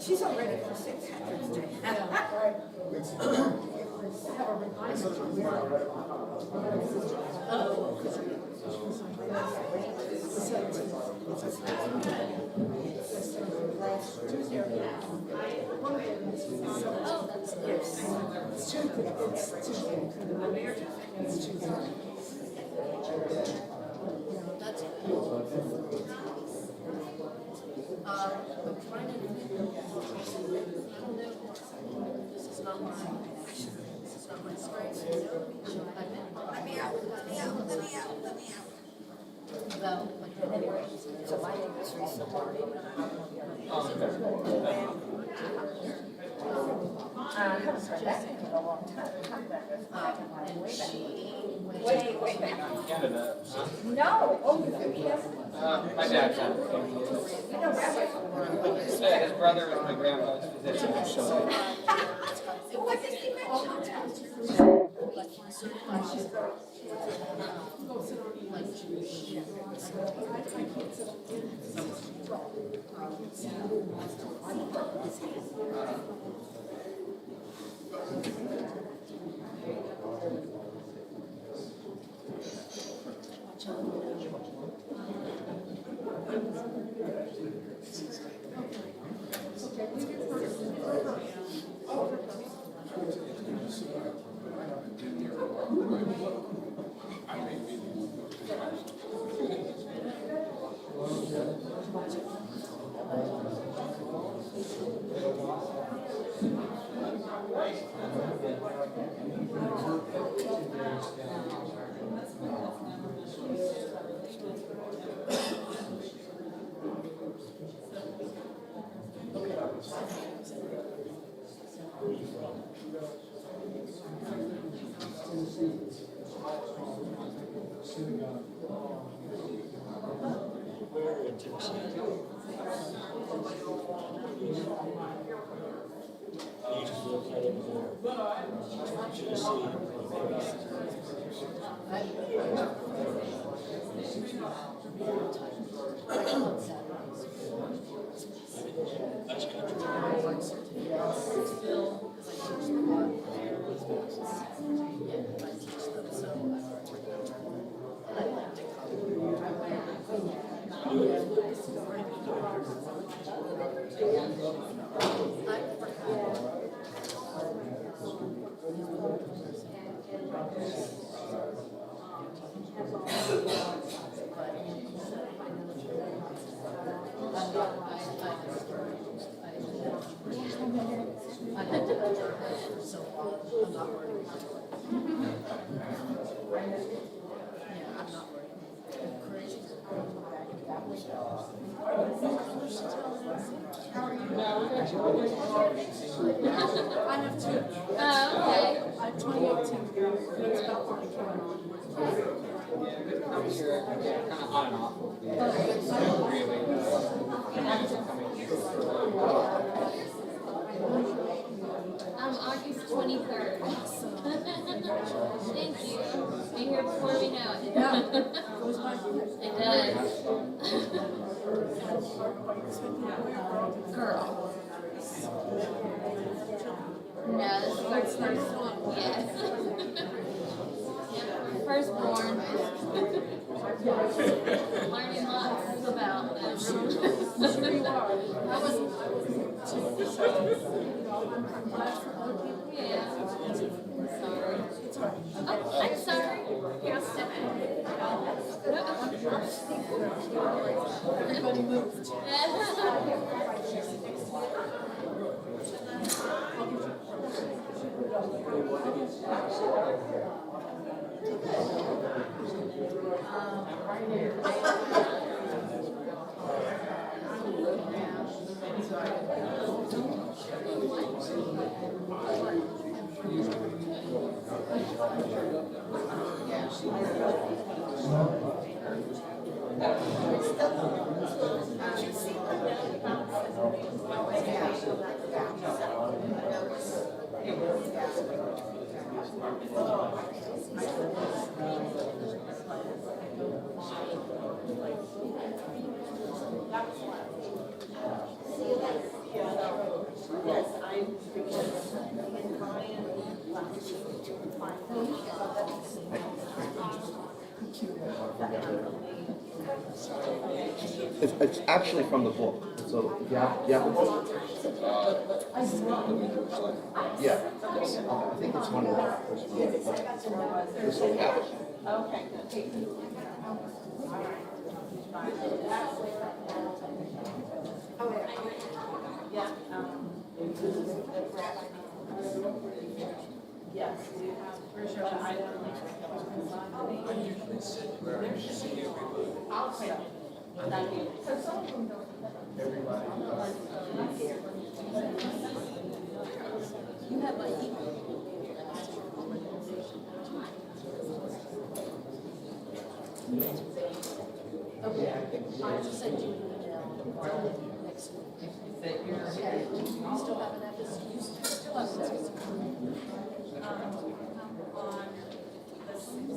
She's already for St. Patrick's Day. This is not my screen. So my name is Lisa Martin. I haven't heard that name in a long time. Way back. Canada. No, oh, yes. My dad's out of You know that way. Yeah, his brother was my grandpa's physician. What does he mention? I have two. Okay. 2018. It's about 40 coming on. I'm sure kind of on and off. Really. August 23rd. Thank you. Be here before we know it. Yeah. Goes by quick. It does. Girl. No, this is our first one. Yes. Yep, firstborn. Learning lots about them. I was glad for other people. Yeah. Sorry. Oh, I'm sorry. You're step Everybody moved. Yes, I, because in Brian, It's actually from the book. So you have the book? Yeah. I think it's one of the chapters. This will have it. okay, good. Yeah, yes, we have, for sure, but I don't like. I'll say that. Thank you. You have my email. Okay, I just sent you an email next week. You still have an episode, you still have an episode. On the sixth.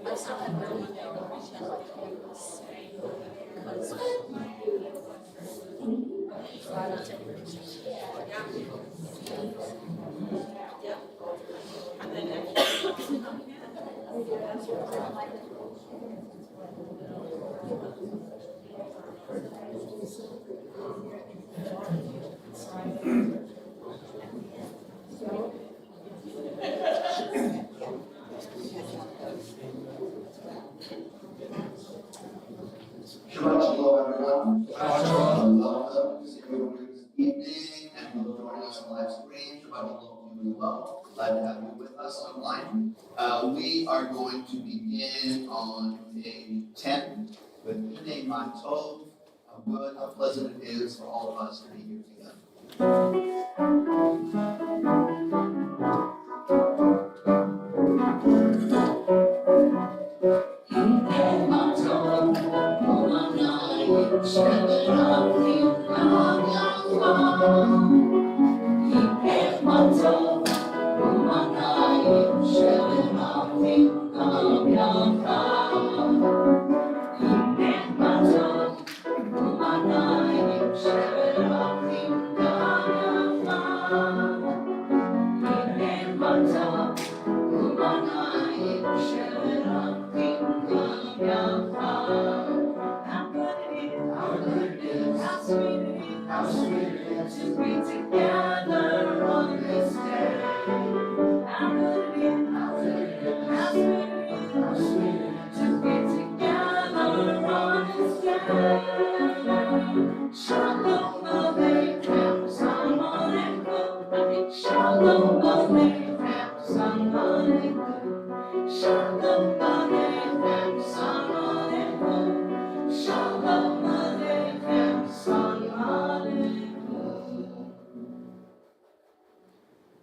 I still have my email, I checked my campus. Because. I will take it. Yep. And then actually. Shabbat shalom, everyone. Welcome to see everyone this evening and for joining us on live stream. Shabbat shalom to you as well. Glad to have you with us online. We are going to begin on day 10 with Pnei Matov. How good, how pleasant it is for all of us to be here together.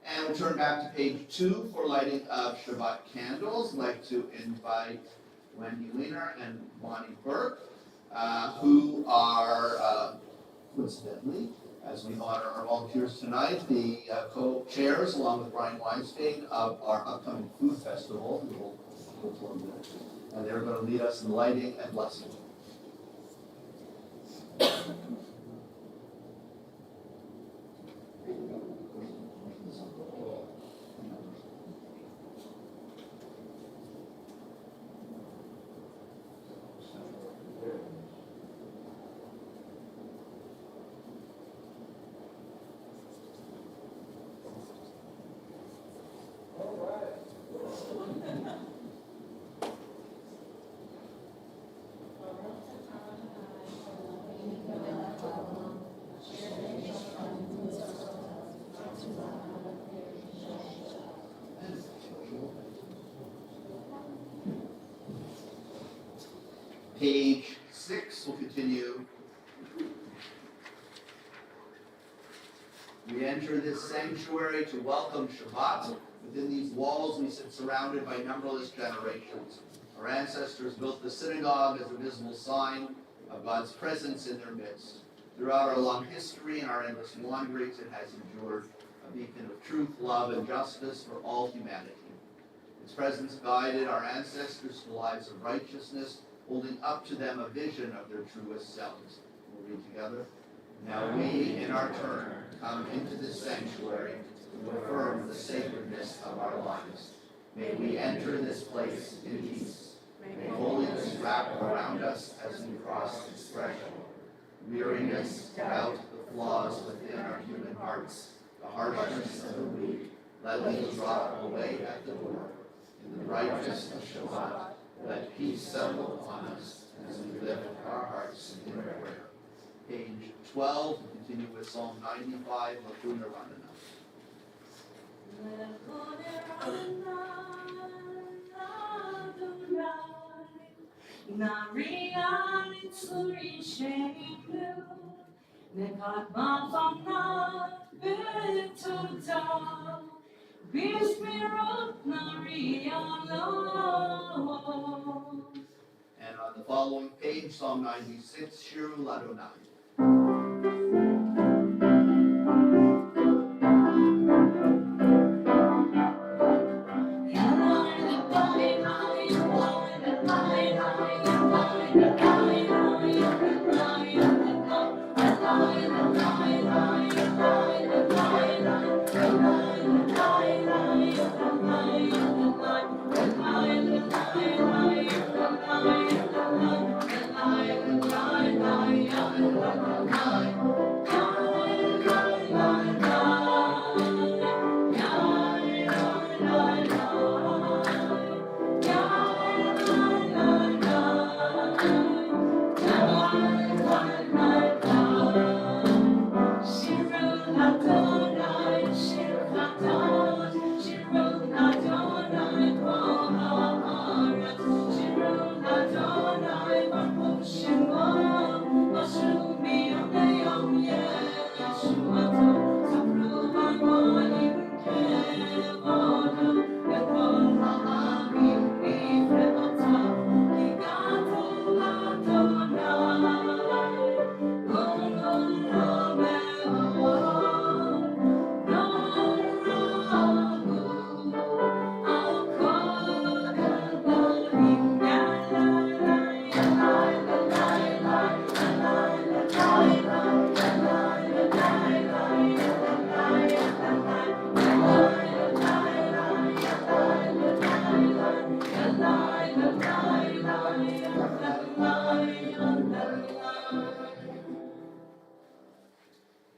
And we'll turn back to page 2 for lighting of Shabbat candles. I'd like to invite Wendy Weiner and Bonnie Burke, who are, coincidentally, as we honor our volunteers tonight, the co-chairs, along with Brian Weinstein, of our upcoming food festival. And they're going to lead us in lighting and blessing. Page 6 will continue. We enter this sanctuary to welcome Shabbat. Within these walls we sit surrounded by numberless generations. Our ancestors built the synagogue as a visible sign of God's presence in their midst. Throughout our long history and our endless wanderings, it has endured a beacon of truth, love, and justice for all humanity. Its presence guided our ancestors to lives of righteousness, holding up to them a vision of their truest selves. We'll read together. Now we, in our turn, come into this sanctuary to affirm the sacredness of our lives. May we enter this place in peace. May holiness wrap around us as we cross its threshold. Weariness, doubt, the flaws within our human hearts, the harshness of the weak, let these drop away at the door. In the brightness of Shabbat, let peace settle upon us as we lift our hearts in prayer. Page 12, we continue with Psalm 95, Lakuna Ranana. And on the following page, Psalm 96, Shiru Ladonai.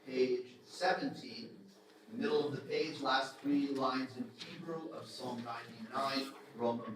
Page 17, middle of the page, last 3 lines in Hebrew of Psalm 99, Roman.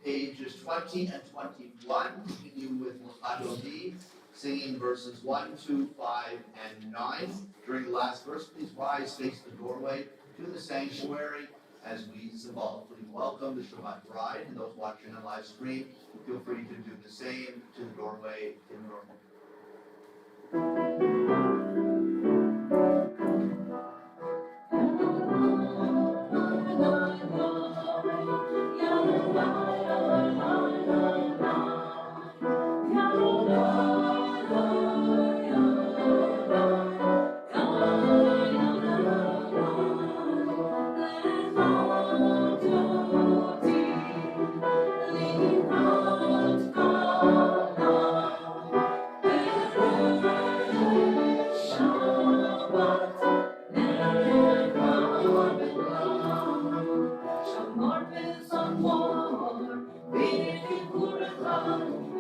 Pages 20 and 21 continue with Adoni, singing verses 1, 2, 5, and 9. During the last verse, please rise, face the doorway to the sanctuary as we symbolically welcome the Shabbat bride, and those watching on live stream, feel free to do the same to the doorway in your home.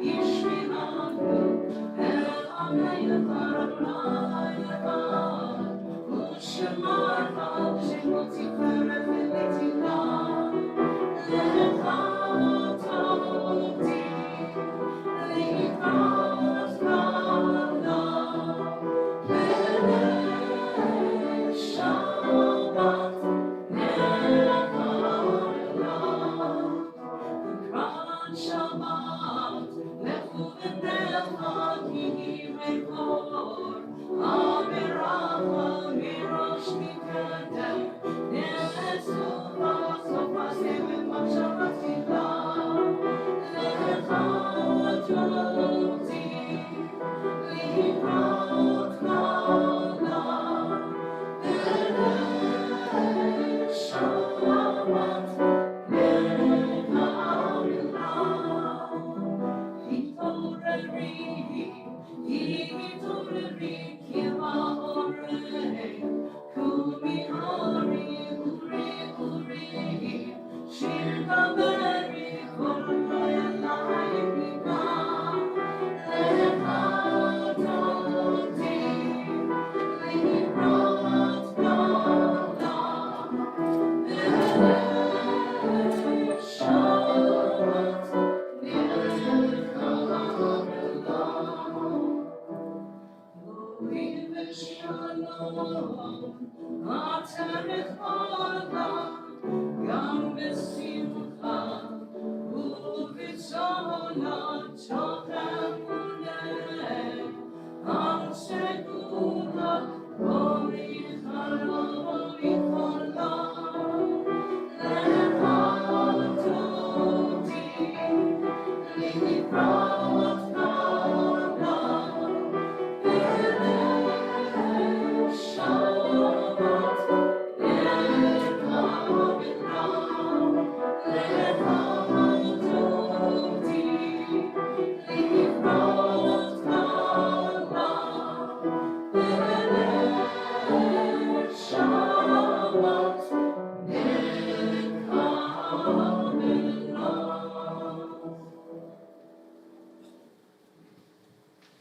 Ishmi Hanu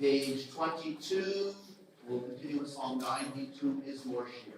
Page 22, we'll continue with Psalm 92, is more sheer.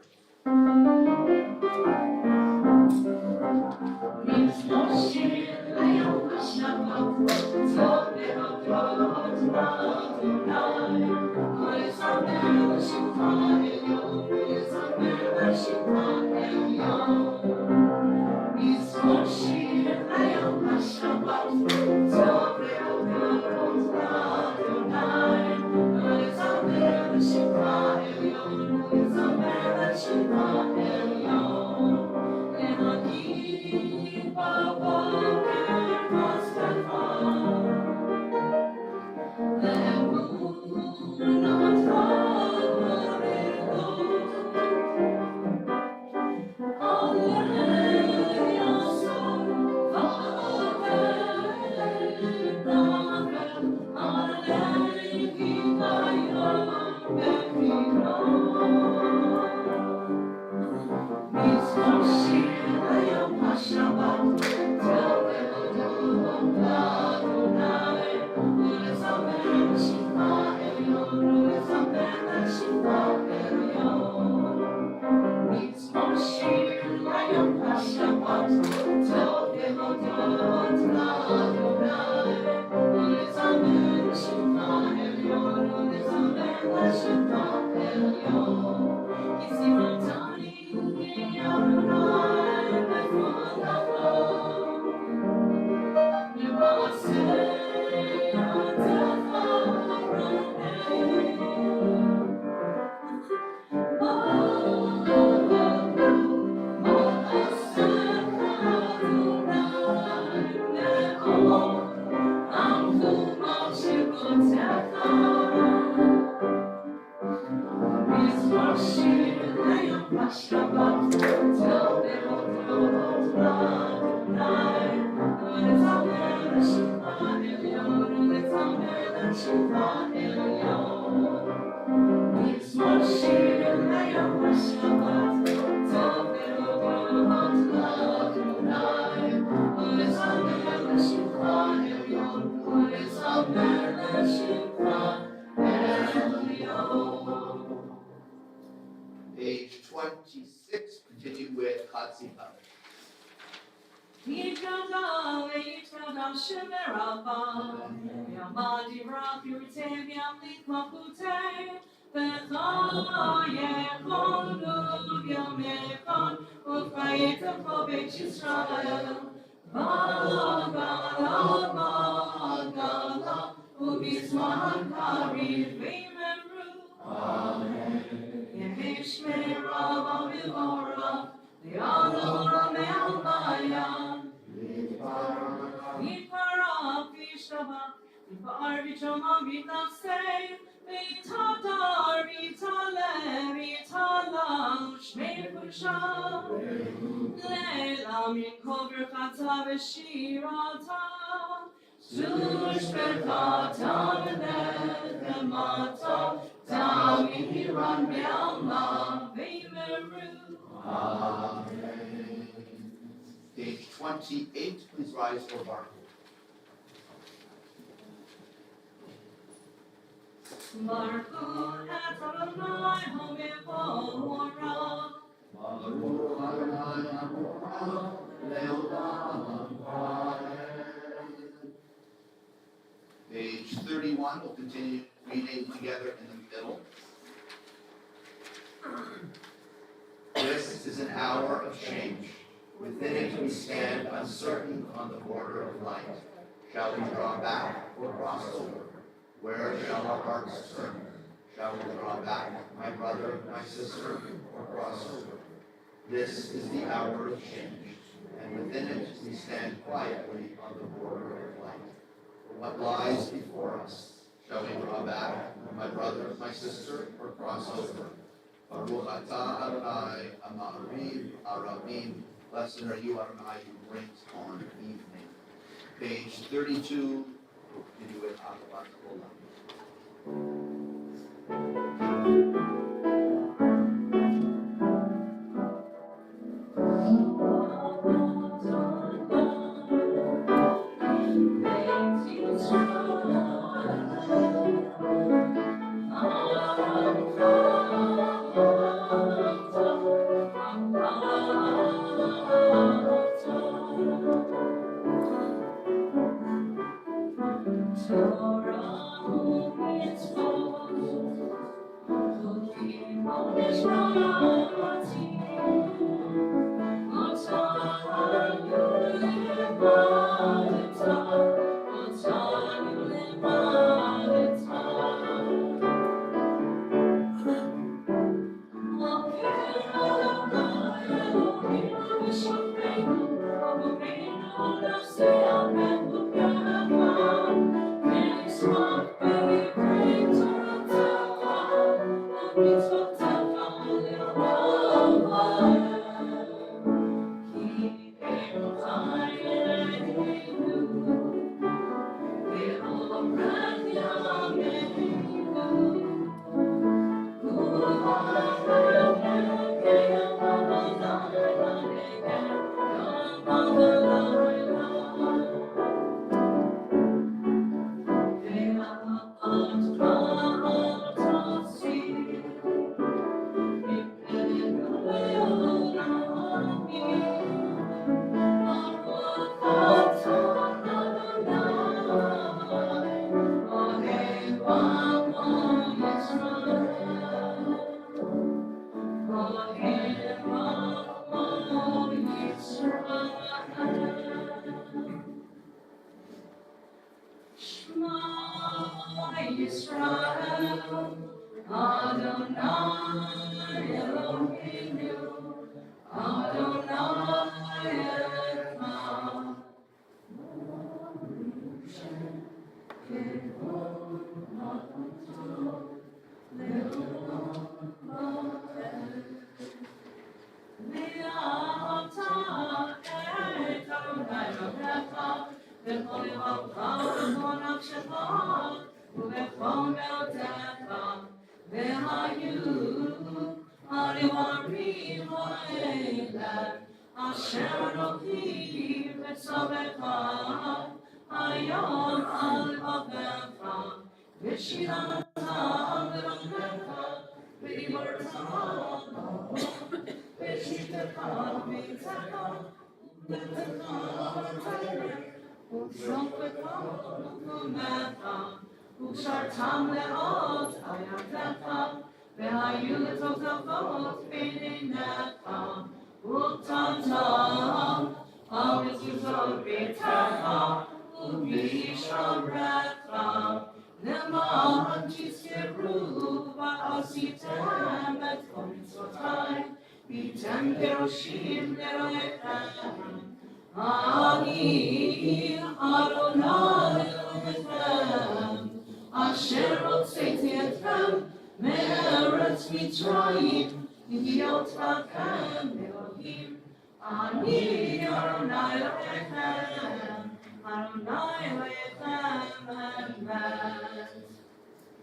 Page 26, continue with Chatzipah. Page 28, please rise for Baruch. Page 31, we'll continue reading together in the middle. This is an hour of change. Within it we stand uncertain on the border of light. Shall we draw back or cross over? Where shall our hearts turn? Shall we draw back, my brother, my sister, or cross over? This is the hour of change, and within it we stand quietly on the border of light. For what lies before us? Shall we draw back, my brother, my sister, or cross over? Baruch atah Adonai, Amarim, Aramim. Blessed are you, Adonai, who brings on evening. Page 32, continue with Kabbalat Shabbat.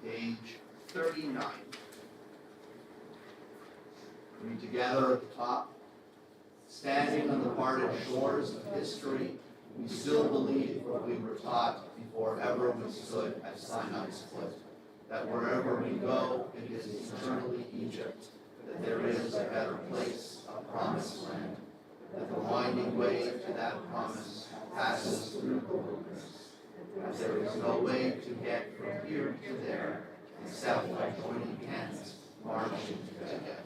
Page 39. Read together at the top. Standing on the parted shores of history, we still believe what we were taught before ever we stood at Sinai's foot, that wherever we go, it is eternally Egypt, that there is a better place, a promised land, that the winding way to that promise passes through the wilderness, that there is no way to get from here to there, except by joining hands, marching together.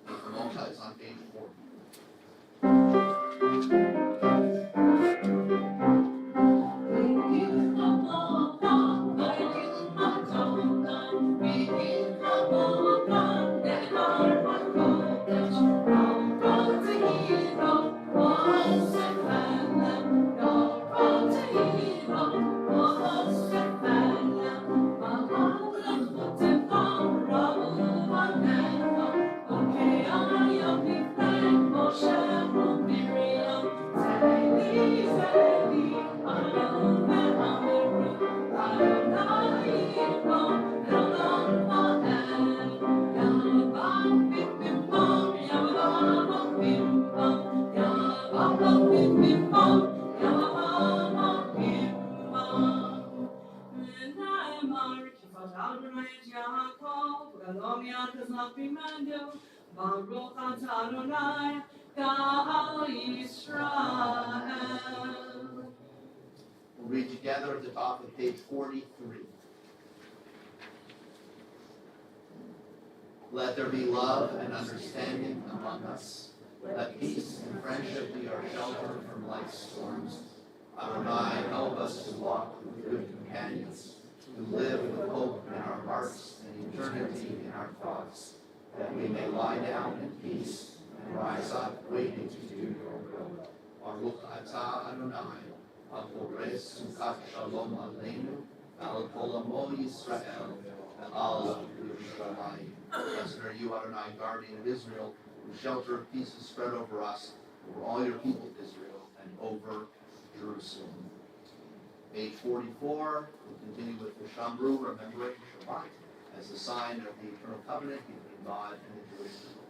The Moshe is on page 4. Baruch atah Adonai, Gal Yisrael. We'll read together at the top of page 43. Let there be love and understanding among us. Let peace and friendship be our shelter from life's storms. Adonai, help us to walk with good companions, to live with hope in our hearts and eternity in our thoughts, that we may lie down in peace and rise up waiting to do your will. Baruch atah Adonai, HaPorez Sukat Shalom Aleinu, Al Kol Amo Yisrael, Al Yerushalayim. Blessed are you, Adonai, guardian of Israel, whose shelter of peace is spread over us, over all your people, Israel, and over Jerusalem. Page 44, we'll continue with the Shamru, remembering Shabbat as a sign of the eternal covenant between God and the Jewish people.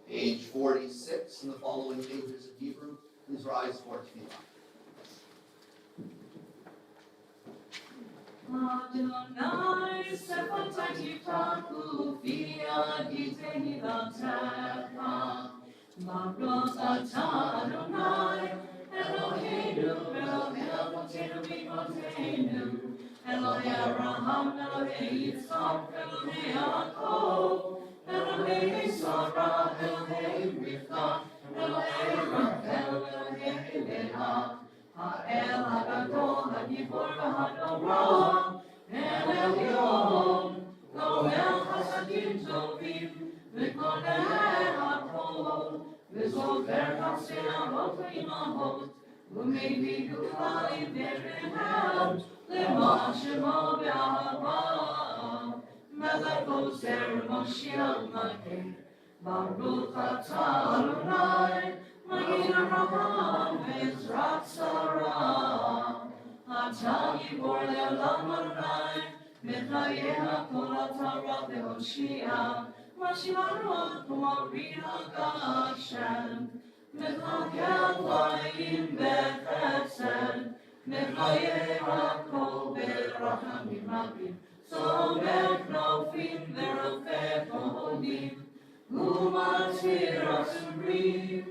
Page 46 and the following pages of Hebrew. Please rise for Tefillah. Adonai, sepulchre taku via ditehi latecha. Baruch atah Adonai, Eloheinu, Elohei Avotenu v'Imotenu, Elohei Abraham, Elohei Yitzchak, Elohei Yaakov, Elohei Sarah, Elohei Rivka, Elohei Rachel, Elohei Leah, Ha'el HaGadol, HaGibor v'Hanora, El Elyon, Goel Chasadim Tovim, V'Koneh HaKol, V'Zofer Chasei Avot v'Imahot, U'Mevi Gufali V'Rehem, L'Ma'an Shemo V'Ahava, Melech Ozer Moshiach Magid, Baruch atah Adonai, Magid Avraham V'Ezrat Sarah, Atah Gibor Le'olam Adonai, Mechayeh HaKol HaTorah V'Hoshia, Mashivanu Kumarin HaGashem, Mechakel Vayim B'Chesed, Mechayeh HaKol B'Rachamim Rabim, Somek Nofim V'Rofeh Kohodim, Umatir Asurim,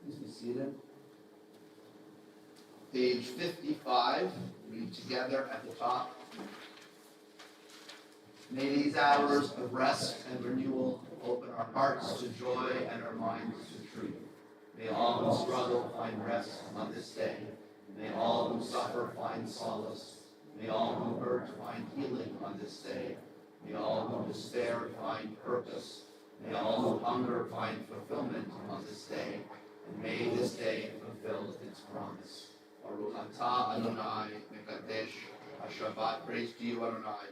Please be seated. Page 55, read together at the top. May these hours of rest and renewal open our hearts to joy and our minds to truth. May all who struggle find rest on this day. May all who suffer find solace. May all who hurt find healing on this day. May all who despair find purpose. May all who hunger find fulfillment on this day. And may this day fulfill its promise. Baruch atah Adonai mekadesh Shabbat. Praise to you, Adonai,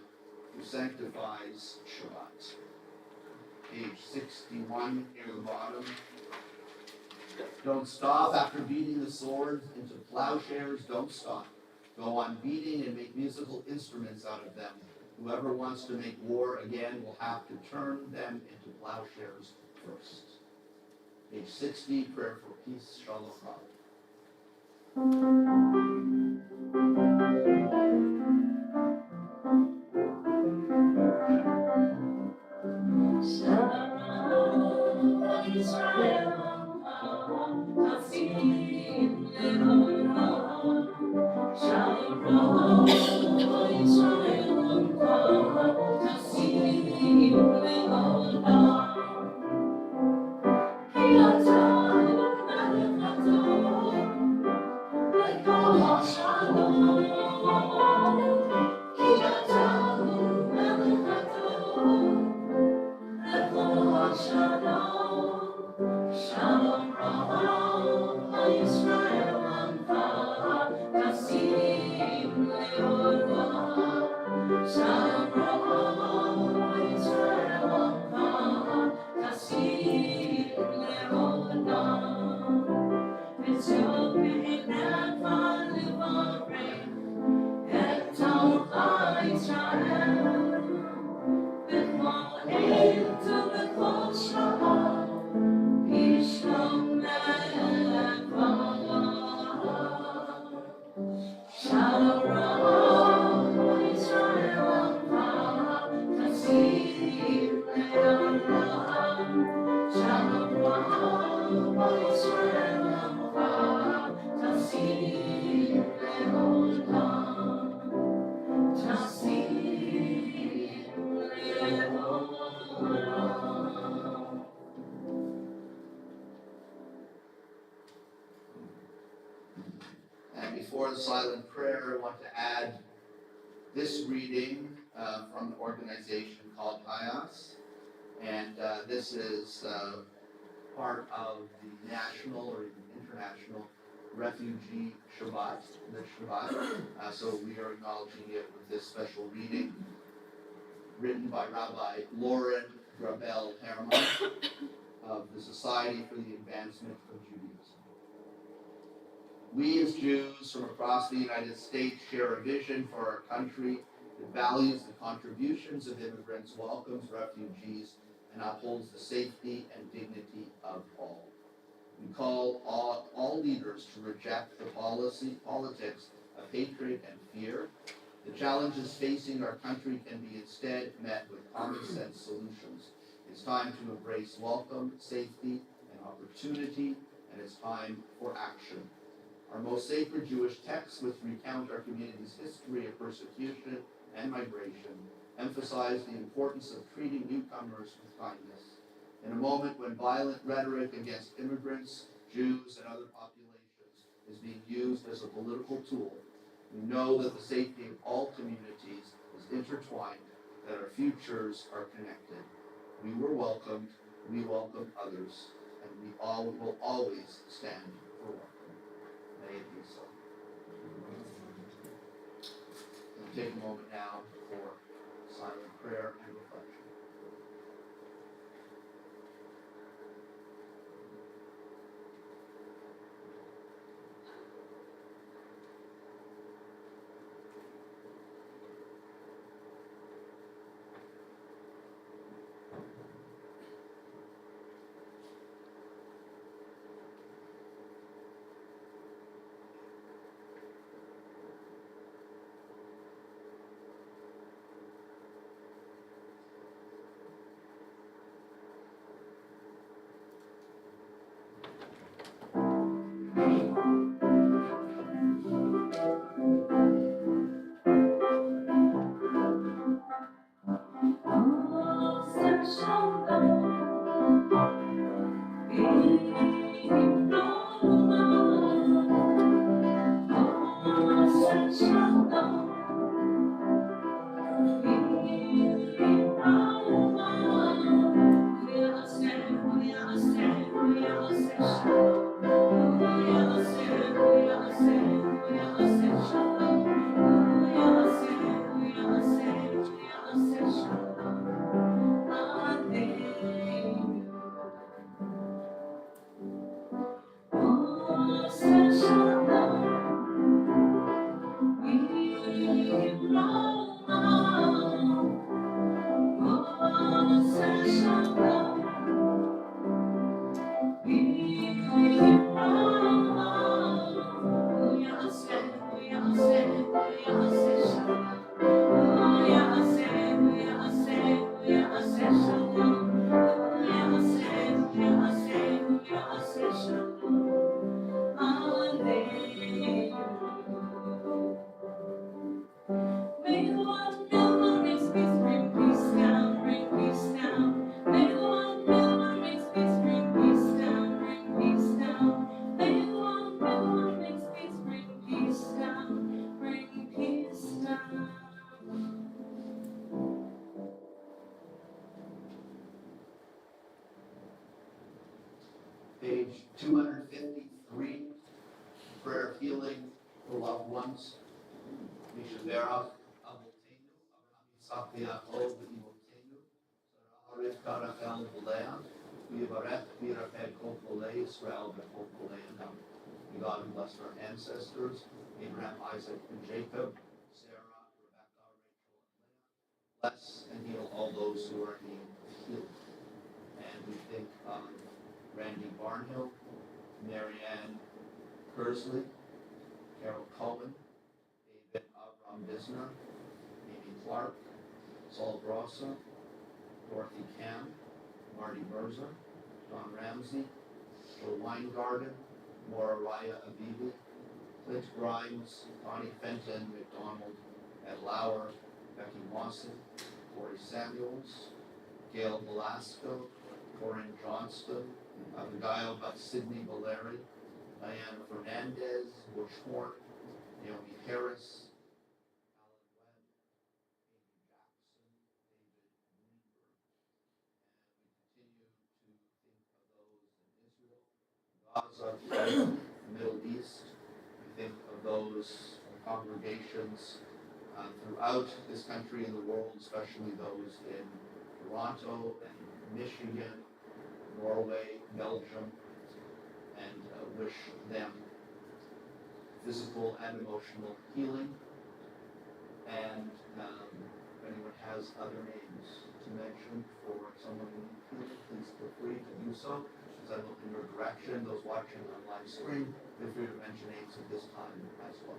who sanctifies Shabbat. Page 61 near the bottom. Don't stop after beating the sword into plowshares. Don't stop. Go on beating and make musical instruments out of them. Whoever wants to make war again will have to turn them into plowshares first. Page 60, prayer for peace, Shalom. And before the silent prayer, I want to add this reading from an organization called IAS. And this is part of the national or even international Refugee Shabbat, the Shabbat. So we are acknowledging it with this special reading written by Rabbi Lauren Grabel Herman of the Society for the Advancement of Judaism. We as Jews from across the United States share a vision for our country that values the contributions of immigrants, welcomes refugees, and upholds the safety and dignity of all. We call all leaders to reject the politics of hatred and fear. The challenges facing our country can be instead met with common sense solutions. It's time to embrace welcome, safety, and opportunity, and it's time for action. Our most sacred Jewish texts, which recount our community's history of persecution and migration, emphasize the importance of treating newcomers with kindness. In a moment when violent rhetoric against immigrants, Jews, and other populations is being used as a political tool, we know that the safety of all communities is intertwined, that our futures are connected. We were welcomed, we welcome others, and we all will always stand for welcome. May it be so. We'll take a moment now for silent prayer and reflection. Page 253, prayer of healing for loved ones. Mishaberach Avotenu, Abraham Yitzchak Yaakov V'Imotenu, Sarah Karachel V'Leah, V'Yivarech V'Yirapeh Kol Kolei Yisrael V'Kol Kolei Adam. May God bless our ancestors, Abraham, Isaac, and Jacob, Sarah, Rebecca, Rachel, and Leah. Bless and heal all those who are in need of healing. And we think of Randy Barnhill, Marianne Kersley, Carol Cohen, David Avram Bisner, Amy Clark, Saul Grosser, Dorothy Cam, Marty Merzer, John Ramsey, Joe Weingarten, Maura Raya Abibi, Clint Grimes, Connie Fenton, McDonald, Ed Lauer, Becky Mawson, Corey Samuels, Gail Velasco, Corinne Johnston, Abigail Sydney Valeri, Diana Fernandez, Bush Horn, Naomi Harris, Alan Webb, Amy Jackson, David Greenberg, and we continue to think of those in Israel, Gaza, the Middle East. We think of those congregations throughout this country and the world, especially those in Toronto and Michigan, Norway, Belgium, and wish them physical and emotional healing. And if anyone has other names to mention for someone who needs healing, please feel free to do so. As I look in your direction, those watching on live stream, feel free to mention names at this time as well.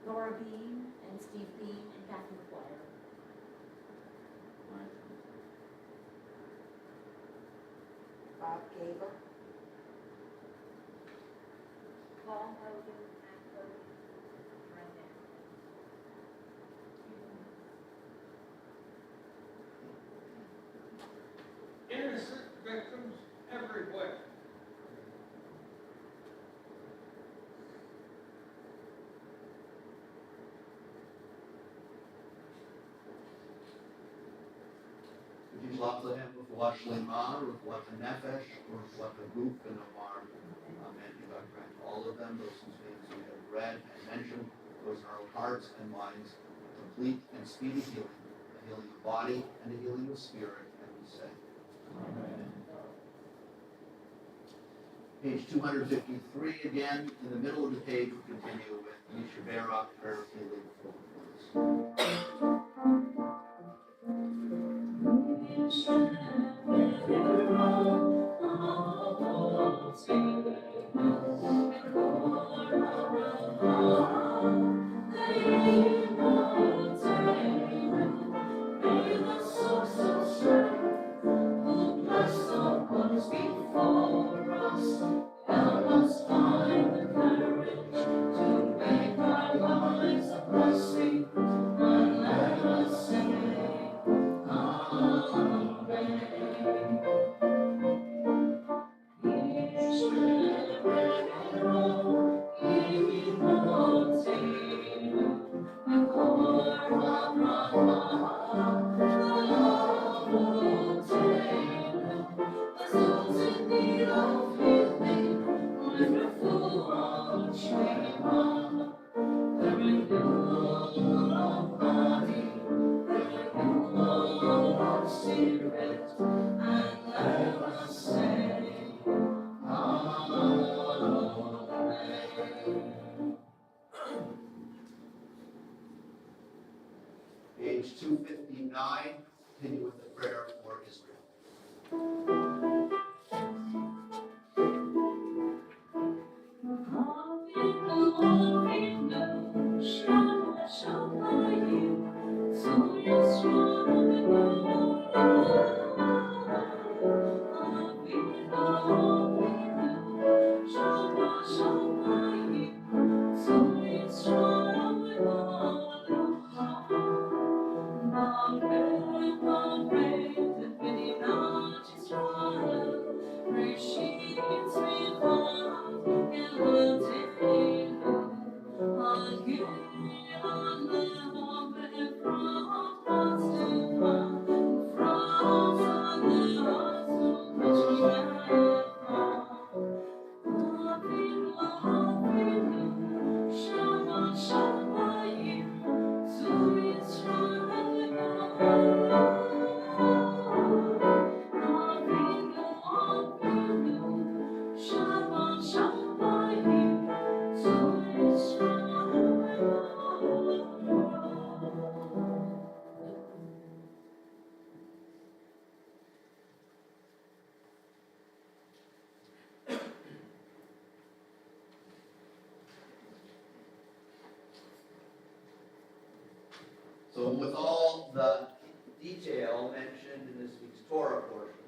Laura Bean and Steve Bean and Kathy McGuire. Bob Gable. Paul Hogan, Matt Hogan, Brenda. Innocent victims everywhere. R'Vach Lehem R'Vach Shlema, R'Vach Nefesh, R'Vach Guf, and Omar. Amen. You God grant all of them, those whose names we have read and mentioned, those in our own hearts and minds, complete and speedy healing, a healing of body and a healing of spirit, and we say, Amen. Page 253 again, in the middle of the page, we continue with Yishabera, prayer of healing for the Page 259, continue with the prayer for Israel. So with all the detail mentioned in this week's Torah portion,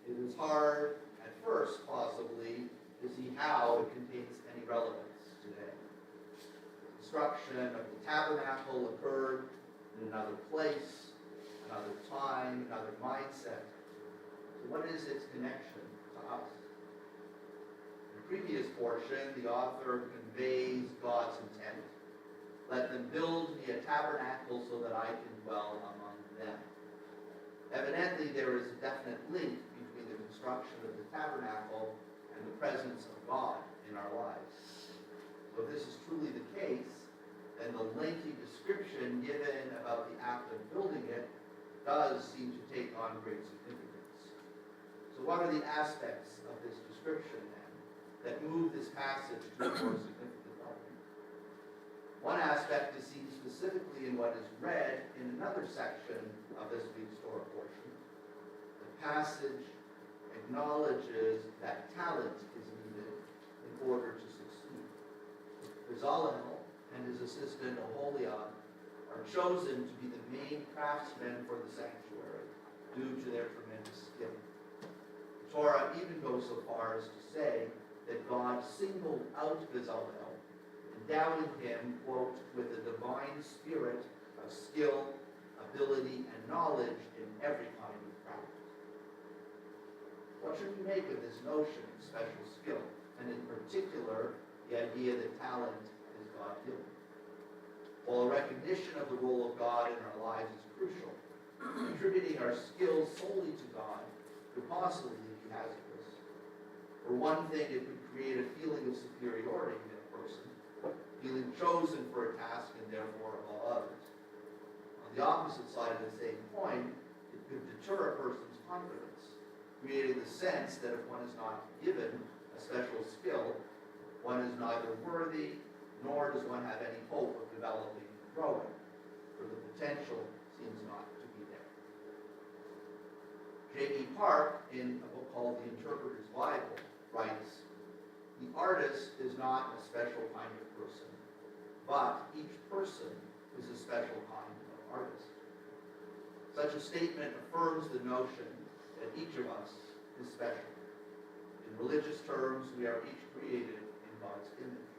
it is hard at first, possibly, to see how it contains any relevance today. The destruction of the tabernacle occurred in another place, another time, another mindset. So what is its connection to us? In the previous portion, the author conveys God's intent. Let them build me a tabernacle so that I can dwell among them. Evidently, there is a definite link between the construction of the tabernacle and the presence of God in our lives. So if this is truly the case, then the lengthy description given about the act of building it does seem to take on great significance. So what are the aspects of this description then that move this passage to a more significant level? One aspect is seen specifically in what is read in another section of this week's Torah portion. The passage acknowledges that talent is needed in order to succeed. Bezalel and his assistant Oholiab are chosen to be the main craftsmen for the sanctuary due to their tremendous skill. The Torah even goes so far as to say that God singled out Bezalel, endowing him, quote, with a divine spirit of skill, ability, and knowledge in every kind of craft. What should we make of this notion of special skill, and in particular, the idea that talent is God-given? While a recognition of the role of God in our lives is crucial, attributing our skills solely to God could possibly be hazardous. For one thing, it could create a feeling of superiority in a person, feeling chosen for a task and therefore above others. On the opposite side of the same coin, it could deter a person's confidence, creating the sense that if one is not given a special skill, one is neither worthy nor does one have any hope of developing and growing, for the potential seems not to be there. J.B. Park, in a book called The Interpreter's Bible, writes, "The artist is not a special kind of person, but each person is a special kind of artist." Such a statement affirms the notion that each of us is special. In religious terms, we are each created in God's image.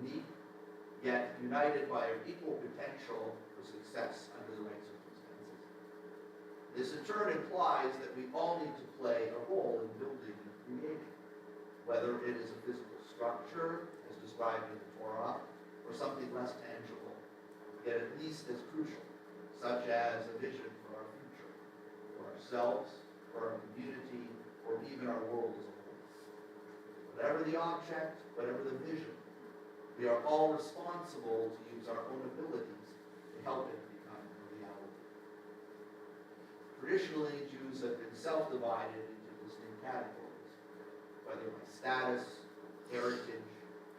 Unique, yet united by our equal potential for success under the right circumstances. This in turn implies that we all need to play a role in building and creating, whether it is a physical structure, as described in the Torah, or something less tangible, yet at least as crucial, such as a vision for our future, for ourselves, for our community, or even our world as a whole. Whatever the object, whatever the vision, we are all responsible to use our own abilities to help it become a reality. Traditionally, Jews have been self-divided into distinct categories, whether by status, heritage,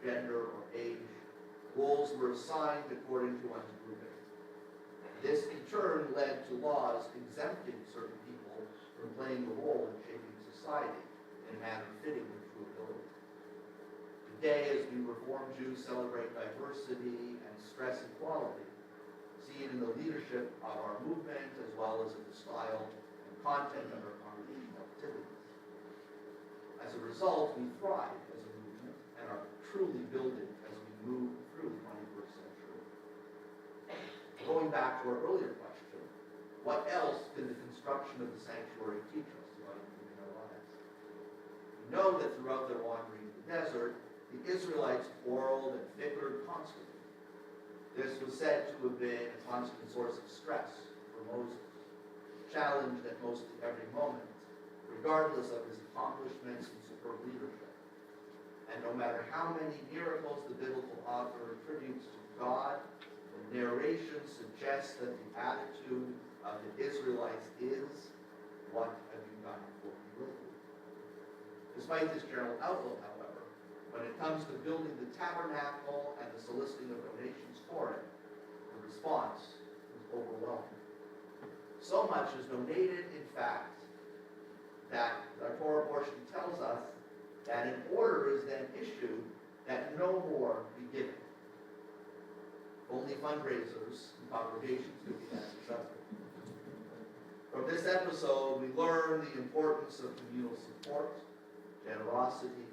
gender, or age. Roles were assigned according to one's grouping. This, in turn, led to laws exempting certain people from playing a role in shaping society in a manner fitting their true ability. Today, as we Reformed Jews celebrate diversity and stress equality, seen in the leadership of our movement as well as in the style and content of our congregational activities. As a result, we thrive as a movement and are truly building as we move through the 21st century. Going back to our earlier question, what else can the construction of the sanctuary teach us about improving our lives? We know that throughout their wandering in the desert, the Israelites quarreled and bickered constantly. This was said to have been a constant source of stress for Moses, challenged at mostly every moment, regardless of his accomplishments and superb leadership. And no matter how many miracles the biblical author attributes to God, the narration suggests that the attitude of the Israelites is, "What have you done for me lately?" Despite this general outlook, however, when it comes to building the tabernacle and the soliciting of donations for it, the response was overwhelming. So much is donated, in fact, that our Torah portion tells us that an order is then issued that no more be given. Only fundraisers and congregations could be that successful. From this episode, we learn the importance of communal support, generosity,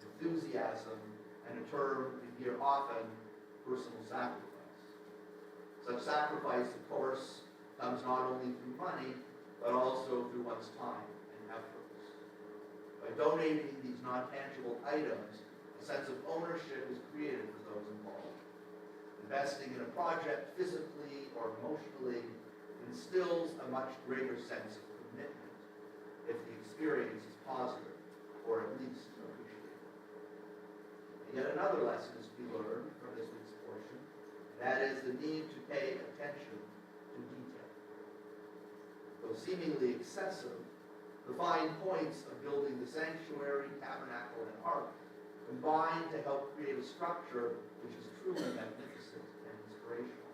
enthusiasm, and a term we hear often, personal sacrifice. Such sacrifice, of course, comes not only through money, but also through one's time and efforts. By donating these non-tangible items, a sense of ownership is created for those involved. Investing in a project physically or emotionally instills a much greater sense of commitment if the experience is positive, or at least appreciated. And yet another lesson is to be learned from this week's portion, and that is the need to pay attention to detail. Though seemingly excessive, the fine points of building the sanctuary, tabernacle, and ark combine to help create a structure which is truly magnificent and inspirational,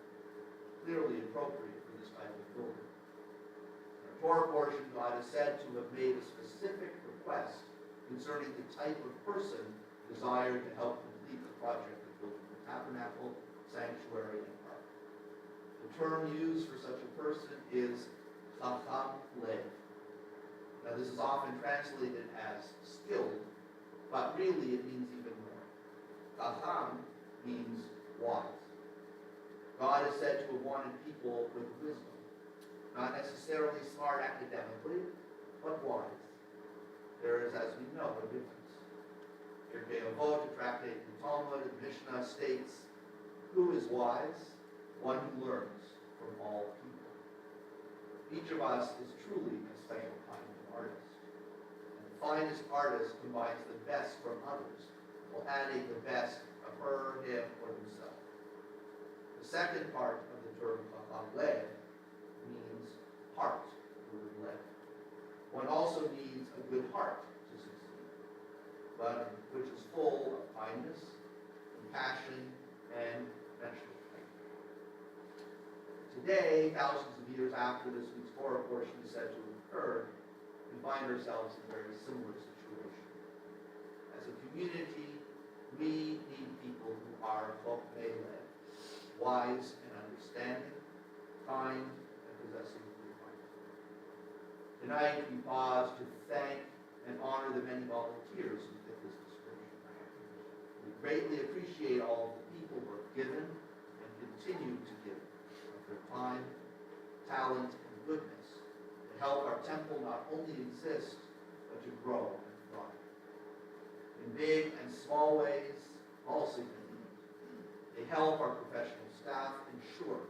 clearly appropriate for this type of building. In our Torah portion, God is said to have made a specific request concerning the type of person desired to help complete the project of building the tabernacle, sanctuary, and ark. The term used for such a person is chacham lev. Now this is often translated as skilled, but really it means even more. Chacham means wise. God is said to have wanted people with wisdom, not necessarily smart academically, but wise. There is, as we know, a difference. Pirkei Avot, the tractate the Talmud, the Mishnah states, who is wise? One who learns from all people. Each of us is truly a special kind of artist. And the finest artist combines the best from others, while adding the best of her, him, or himself. The second part of the term chacham lev means heart, the word lev. One also needs a good heart to succeed, but which is full of kindness, compassion, and mental strength. Today, thousands of years after this week's Torah portion is said to have occurred, we find ourselves in a very similar situation. As a community, we need people who are chokmei lev, wise and understanding, kind, and possessing good heart. Tonight, we pause to thank and honor the many volunteers who fit this description. We greatly appreciate all of the people who have given and continue to give of their time, talent, and goodness to help our temple not only exist, but to grow and thrive. In big and small ways, all significant, they help our professional staff ensure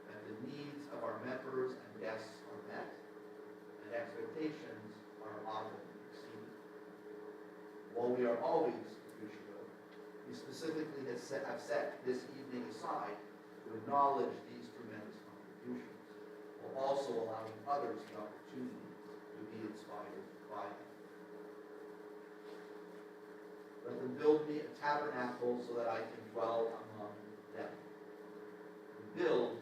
that the needs of our members and guests are met and expectations are often exceeded. While we are always appreciative, we specifically have set this evening aside to acknowledge these tremendous contributions, while also allowing others the opportunity to be inspired by them. Let them build me a tabernacle so that I can dwell among them. We build,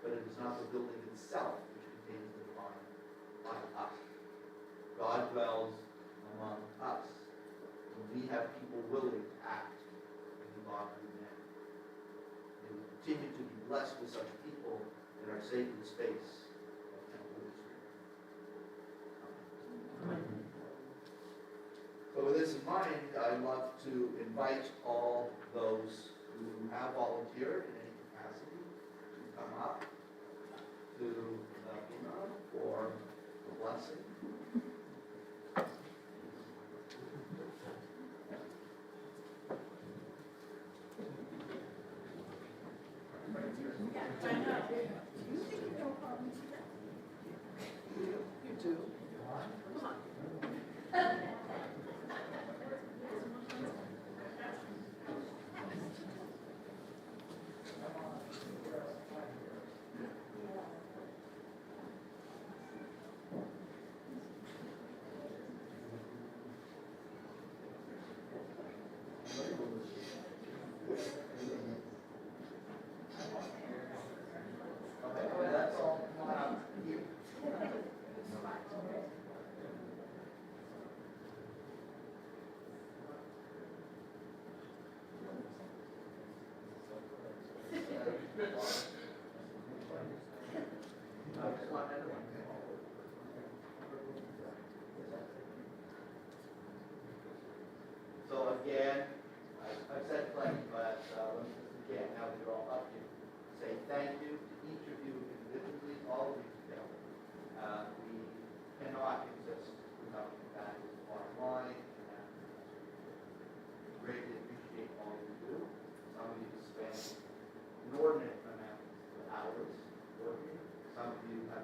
but it is not the building itself which contains the divine, but us. God dwells among us, and we have people willing to act in the godly manner. May we continue to be blessed with such people in our sacred space of Temple Israel. Amen. So with this in mind, I'd love to invite all those who have volunteered in any capacity to come up to the Bima for the blessing. You too. Come on. Okay, that's all. Come on up here. So again, I've said plenty, but let me just again, now that you're all up here, say thank you to each of you individually, all of you together. We cannot exist without you. That is the bottom line. And we greatly appreciate all you do. Some of you spend inordinate amounts of hours working. Some of you have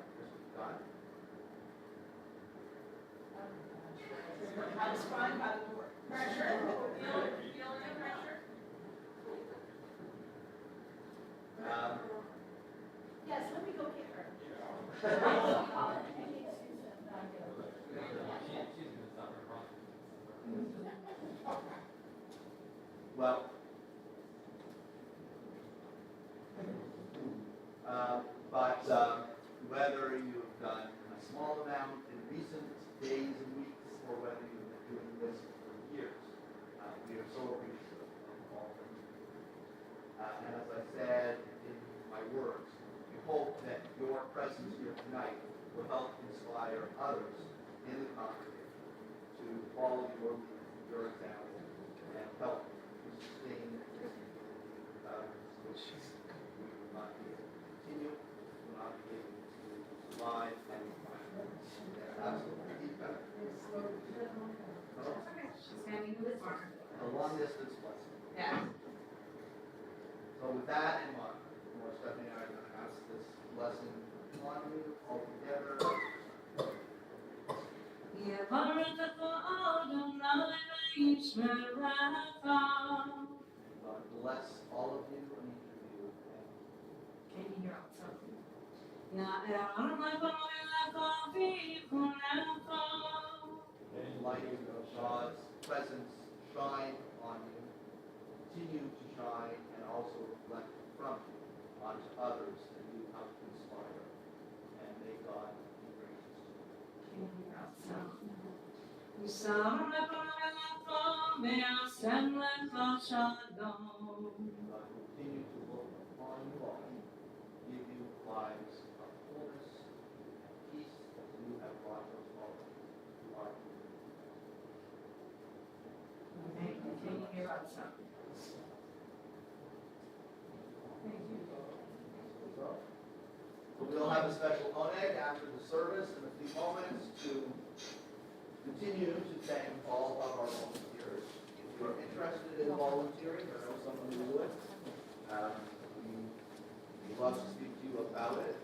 Well, whether you've done a small amount in recent days and weeks, or whether you've been doing this for years, we are so appreciative of all of you. And as I said in my words, we hope that your presence here tonight will help inspire others in the congregation to follow your example and help to sustain this community without which we will not be able to continue, will not be able to survive and thrive. Absolutely. Feedback. A long distance blessing. Yeah. So with that in mind, Stephanie and I are going to ask this blessing on you all together. God bless all of you and each of you. Can you hear outside? Light of God's presence shine on you, continue to shine, and also reflect from you onto others that you help inspire. And may God be gracious to you. Can you hear outside? God continue to look upon you all, give you lives of fullness and peace as you have brought us all to our Thank you. Can you hear outside? Thank you. So we'll have a special oneg after the service in a few moments to continue to thank all of our volunteers. If you're interested in volunteering or know someone who would, we'd love to speak to you about it.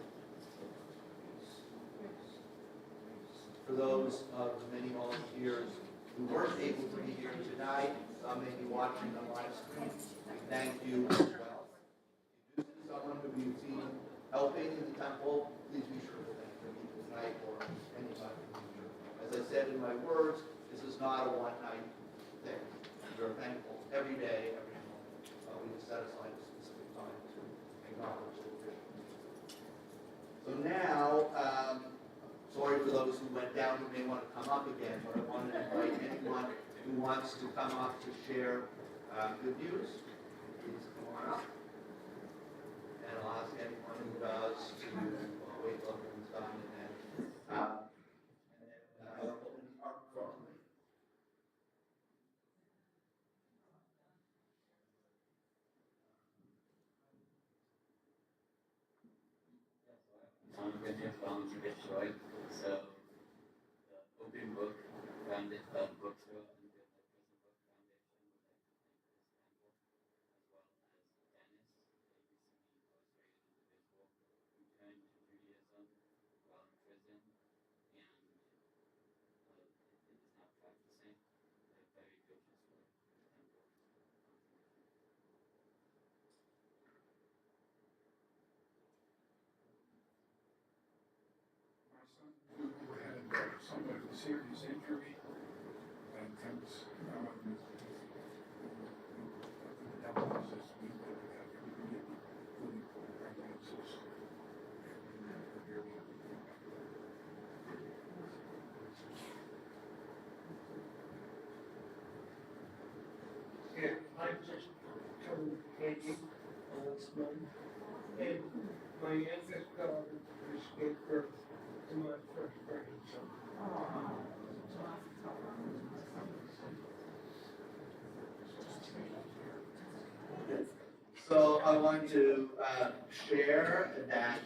For those of the many volunteers who weren't able to be here tonight, some may be watching on live stream, we thank you as well. If you do see someone who you've seen helping in the temple, please be sure to thank them either tonight or any time in the future. As I said in my words, this is not a one-night thing. We are thankful every day, every moment. We just set aside a specific time to acknowledge the vision. So now, sorry for those who went down who may want to come up again, but I want to invite anyone who wants to come up to share good news. Please come on up. And I'll ask anyone who does to wait till everyone's done and then open our phone. I'm going to volunteer with Troy. So, the Open Book Foundation, Bookstore, and the Prison Book Foundation would like to thank Chris Campbell, as well as Dennis, a recently incarcerated individual who turned to Judaism while in prison and is now practicing. They're very gracious for the temple. My son who had somewhat of a serious injury and thinks the diagnosis we could have including prognosis. And I just told Andy, and my youngest daughter just gave birth to my first grandson. So I want to share that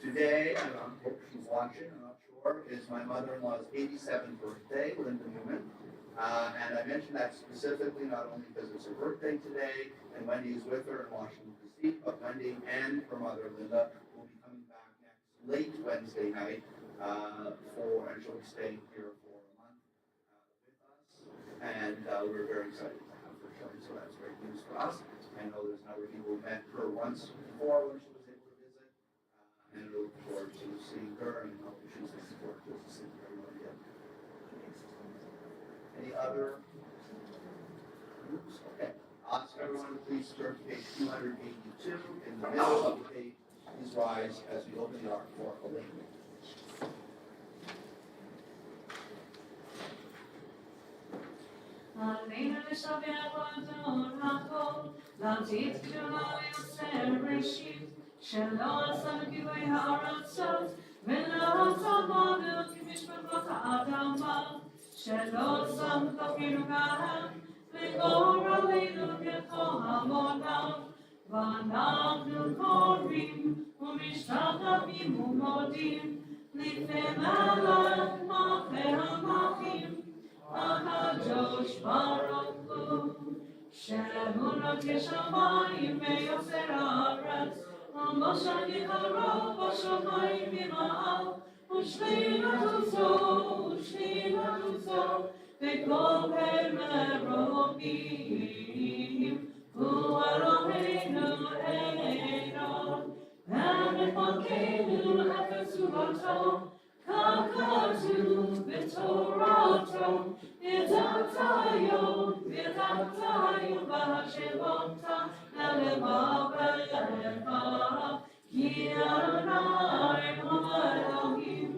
today, and I hope she's watching, I'm not sure, is my mother-in-law's 87th birthday, Linda Newman. And I mentioned that specifically not only because it's her birthday today, and Wendy is with her in Washington, D.C., but Wendy and her mother, Linda, will be coming back next late Wednesday night and she'll be staying here for a month with us. And we're very excited to have her join, so that's great news for us. I know there's a number of people who met her once before when she was able to visit, and we're looking forward forward to seeing her and hope she's looking forward to seeing her again. Any other groups? Okay. Ask everyone to please turn to page 282. In the middle of the page, please rise as we open the ark for Elaine. Aleinu לשבח ולתורתו, להמתיד גדולה ויוצר ראשית, שלא עשה בגיבוי הארצות, ולא צמדו כמשפחות האדמה, שלא שם תפקינו גאה, לגור עלינו ככהמונו, ואנחנו קוראים ומשתחווים ומודים, לפני מלך מלכי המלכים, הקדוש ברוך הוא, שאמונות כשמיים ויוצר הארץ, ומשה גיבורו בשמיים ממעל, ושלילת זו, וכל מרומים, הוא אלוהינו אלוהינו, ומפלגנו אפס ובתו, כך כתוב בתורתו, ידעתיו בהשבות לבבך, כי אדוני הוא אלוהים,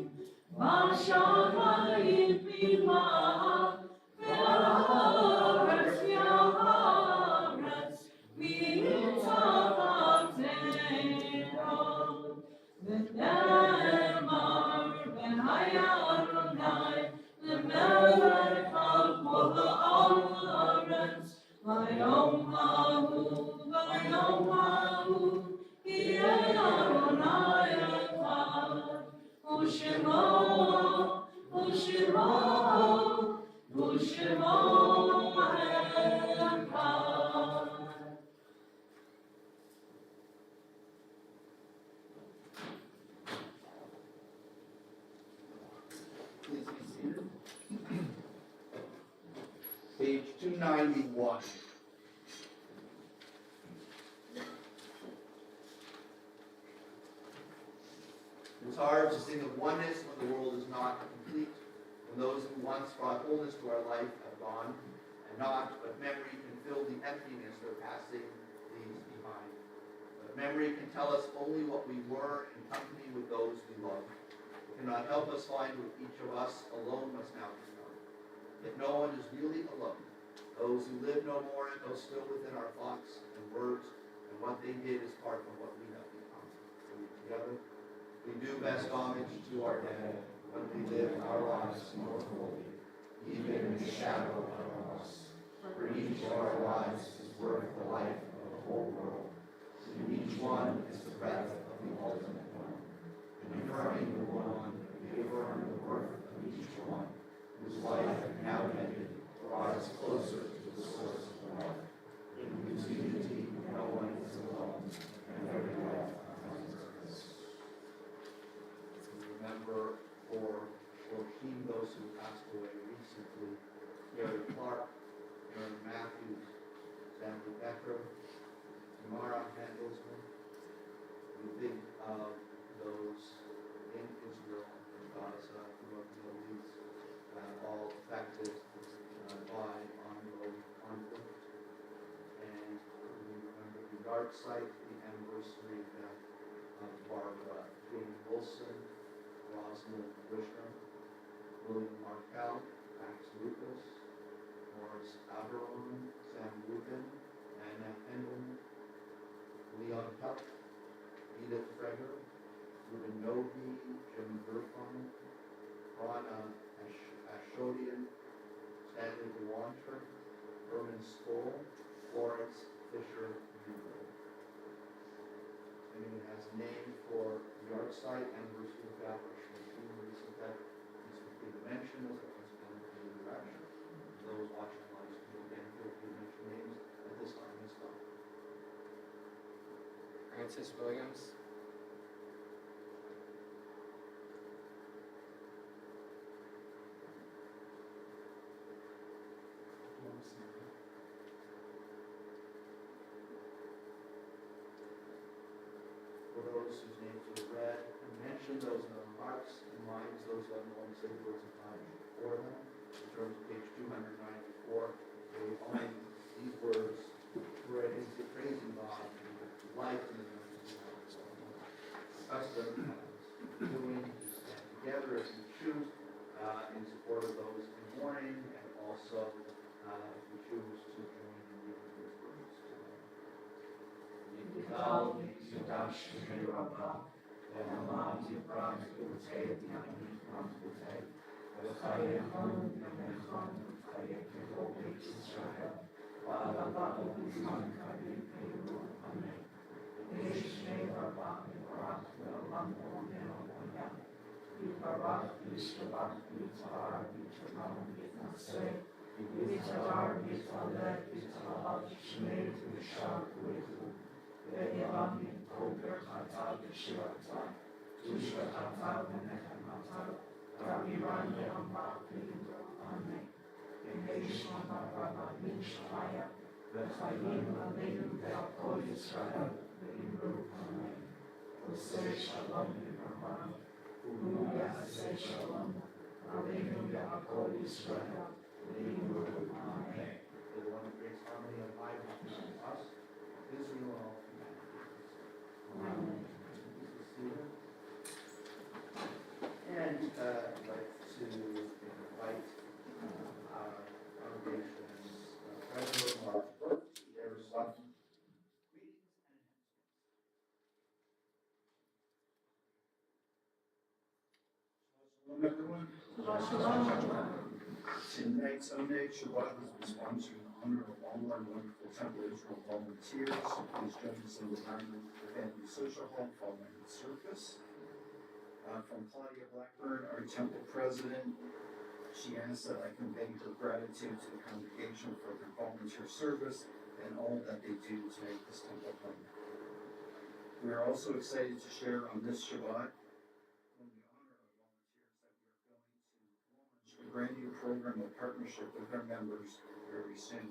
בשמיים ממעל, ועל הארץ מתחתינו. ונאמר והיה אדוני למלך על כל הארץ, ביום ההוא יהיה אדוני אחד, ושמו אחד. Please be seated. Page 291. It's hard to sing of oneness when the world is not complete, when those who once brought wholeness to our life have gone, and not, but memory can fill the emptiness their passing leaves behind. But memory can tell us only what we were in company with those we loved. It cannot help us find what each of us alone must now become. Yet no one is really alone. Those who live no more go still within our thoughts and words, and what they did is part of what we have become. So together, we do best homage to our dead when we live our lives more fully, even in the shadow of our loss. For each of our lives is worth the life of the whole world. And each one is the breath of the ultimate one. And affirming the one, we affirm the worth of each one, whose life now ended brought us closer to the source of life. In whose unity no one is alone, and every life finds purpose. Remember or heed those who passed away recently. Gary Clark, Aaron Matthews, Stanley Becker, Tamara Handelsman. We think of those in Israel and Gaza, throughout the Middle East, all affected by ongoing conflict. And we remember the yard site, the anniversary death of Barbara Jane Wilson, Rosalind Wishner, William Markel, Max Lucas, Morris Aberon, Sam Rubin, Anna Endelman, Leon Tuck, Edith Freger, Ruben Novi, Jim Burfon, Rana Ashodian, Stanley DeWanter, Herman Stoll, Florence Fisher Newell. Anyone has a name for the yard site, anniversary of establishment, recent that needs to be mentioned as well as been in the direction. Those watching live stream again, feel free to mention names at this time as well. Francis Williams. For those whose names are read and mention those in the remarks, reminds those who have no one say the words of God for them. In terms of page 294, they will find these words, praising God, life in the custom, doing, stand together as we choose, in support of those in mourning, and also if we choose to join in reading these words together. The one who creates harmony and life between us, Israel, and all humanity. And I'd like to invite our congregation's treasurer, Mark Burke, to share some greetings and Shalom, everyone. Tonight, Sunday, Shabbat is sponsored in honor of all our wonderful Temple Israel volunteers. Please join us in the Diamond Family Social Hall following the service. From Claudia Blackburn, our Temple President, she asks that I convey her gratitude to the congregation for their volunteer service and all that they do to make this temple home. We are also excited to share on this Shabbat, when we honor our volunteers, that we are going to launch a brand new program of partnership with our members very soon.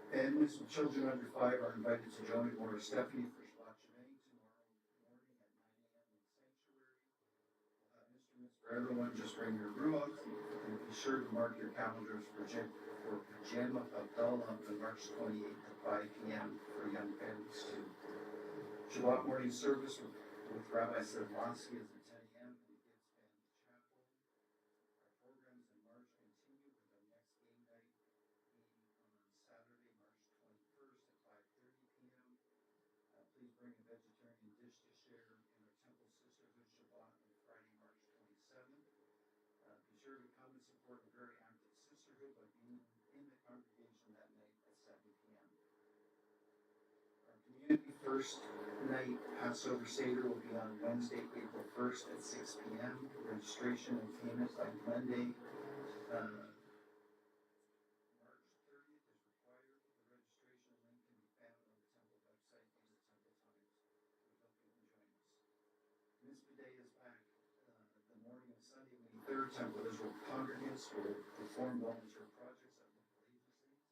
Families with children under 5 are invited to join Laura Stephanie for Shabbat Shabbat tomorrow morning at 9 a.m. in Sanctuary. We'll have instruments for everyone, just bring your ruach, and be sure to mark your calendars for Pajama Abdullah on March 28th at 5 p.m. for young families too. Shabbat morning service with Rabbi Sedlansky is at 10 a.m. in the Gibbs Family Chapel. Our programs in March continue with our next game night being on Saturday, March 21st at 5:30 p.m. Please bring a vegetarian dish to share in our Temple Sisterhood Shabbat on Friday, March 27th. Be sure to come and support a very active sisterhood by being in the congregation that night at 7 p.m. Our Community First Night Passover Seder will be on Wednesday, April 1st at 6 p.m. Registration and payment by Monday, March 30th is required. The registration link can be found on the Temple website and the Temple Times. We hope you can join us. Mitzvah Day is back. The morning of Sunday, May 3rd, Temple Israel congregants will perform volunteer projects at local agencies.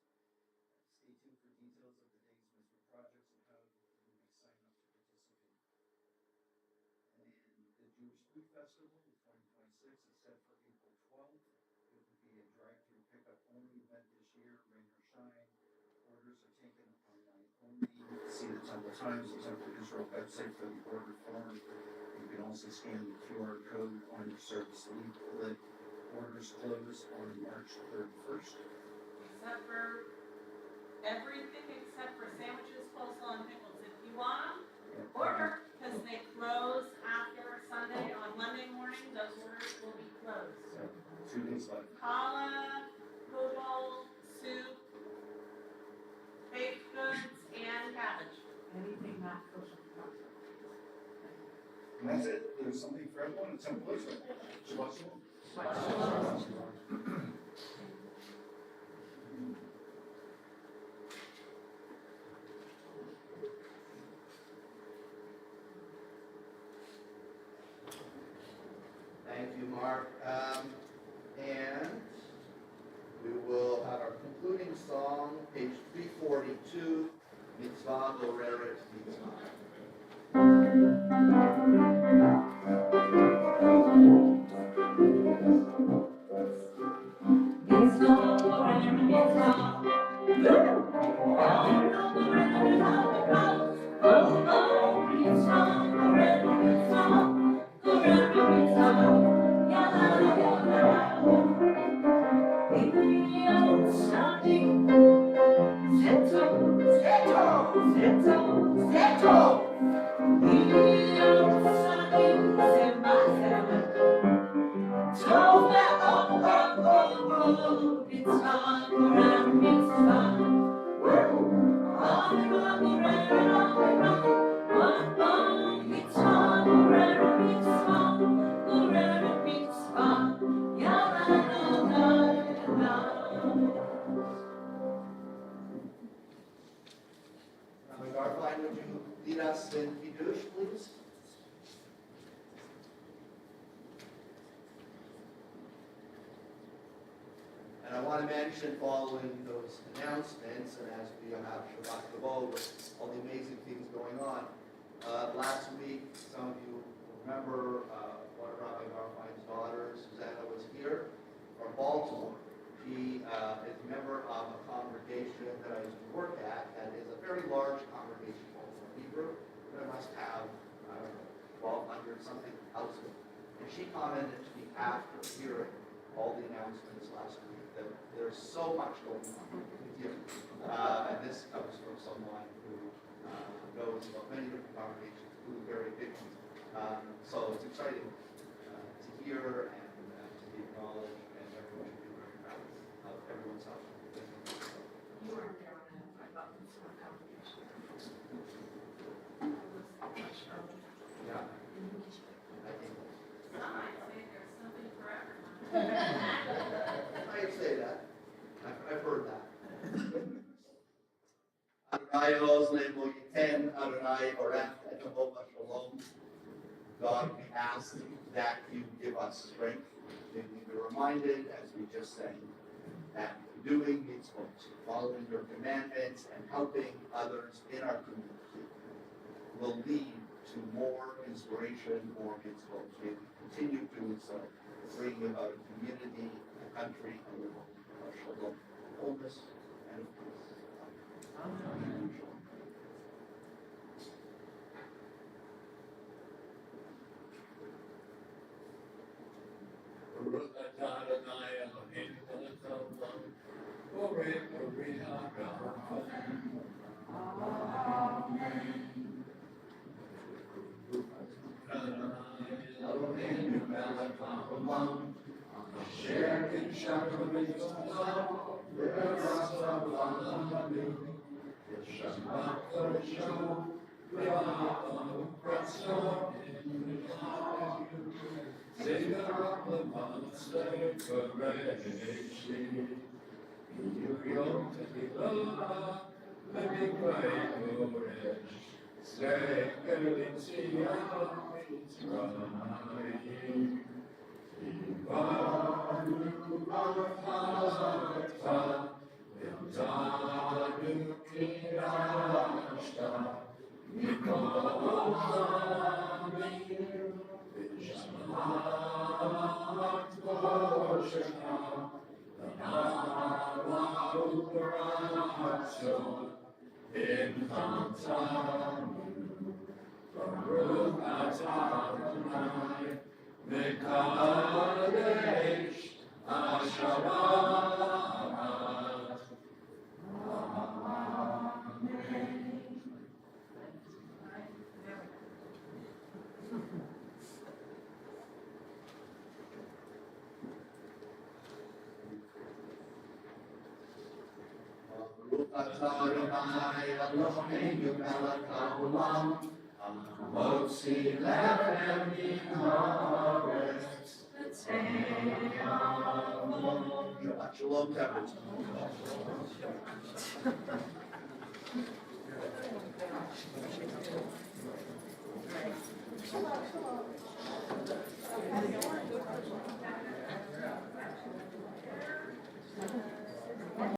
Stay tuned for details of the day's mitzvah projects and how you may sign up to participate. And the Jewish Food Festival in 2026 is set for April 12th. It will be a drive-through pickup only event this year, rain or shine. Orders are taken online only. See the Temple Times and Temple Israel website for the order form. You can also scan the QR code on your service leaflet. Orders close on March 31st. Except for everything except for sandwiches, coleslaw, and pickles. If you want them, order, because they close after Sunday. On Monday morning, those orders will be closed. So, 2 days left. Challah, poodle, soup, baked goods, and cabbage. Anything not kosher. And that's it. There's something for everyone in Temple Israel. Shabbat Shalom. Thank you, Mark. And we will have our concluding song, page 342, Mitzvah Goreret Mitzvah. Garfline, would you lead us in Kiddush, please? And I want to mention, following those announcements, and as we have Shabbat Kabbalat with all the amazing things going on, last week, some of you remember one of Rabbi Garfine's daughters, Susanna, was here from Baltimore. She is a member of a congregation that I used to work at, that is a very large congregation, Baltimore Hebrew. It must have, I don't know, 1,200 something houses. And she commented to me after hearing all the announcements last week that there's so much going on here. And this comes from someone who knows about many different congregations, including very big ones. So it's exciting to hear and to be acknowledged, and everyone should be very proud of everyone's help. You weren't there when I thought this was a conversation. Yeah. I think. Some might say there's something for everyone. I'd say that. I've heard that. Adonai Oz Lebo Yiten, Adonai Orech, Jehovah Shalom. God, we ask that you give us strength. May we be reminded, as we just sang, that doing mitzvot, following your commandments, and helping others in our community will lead to more inspiration, more mitzvot. May we continue doing so, bringing about a community, a country, and the world of shalom, wholeness, and of peace. Amen. Shalom, Tabernacle. Shalom, shalom.